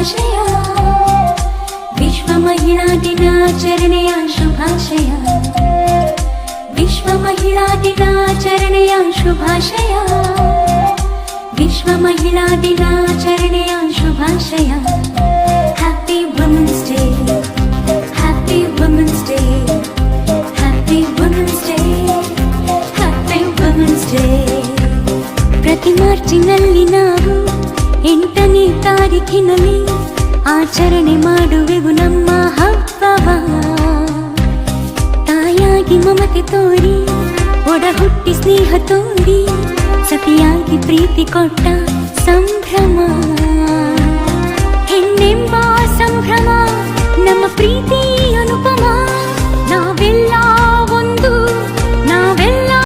ಶುಭಾಶಯ. ವಿಶ್ವ ಮಹಿಳಾ ದಿನಾಚರಣೆಯ ಶುಭಾಶಯ. ವಿಶ್ವ ಮಹಿಳಾ ದಿನಾಚರಣೆಯ ಶುಭಾಶಯ. ವಿಶ್ವ ಮಹಿಳಾ ದಿನಾಚರಣೆಯ ಶುಭಾಶಯ. Happy women's day, happy women's day, happy women's day, happy women's day. ಪ್ರತಿ ಮಾರ್ಚಿನಲ್ಲಿ ನಾವು 8ನೇ ತಾರೀಖಿನಲ್ಲಿ ಆಚರಣೆ ಮಾಡುವೆವು ನಮ್ಮ ಹಬ್ಬವ. ತಾಯಾಗಿ ಮಮತೆ ತೋರಿ, ಒಡ ಹುಟ್ಟಿ ಸ್ನೇಹ ತೋರಿ, ಸತಿಯಾಗಿ ಪ್ರೀತಿ ಕೊಟ್ಟ ಸಂಭ್ರಮ. ಹೆಣ್ಣೆಂಬ ಸಂಭ್ರಮ ನಮ್ಮ ಪ್ರೀತಿಯ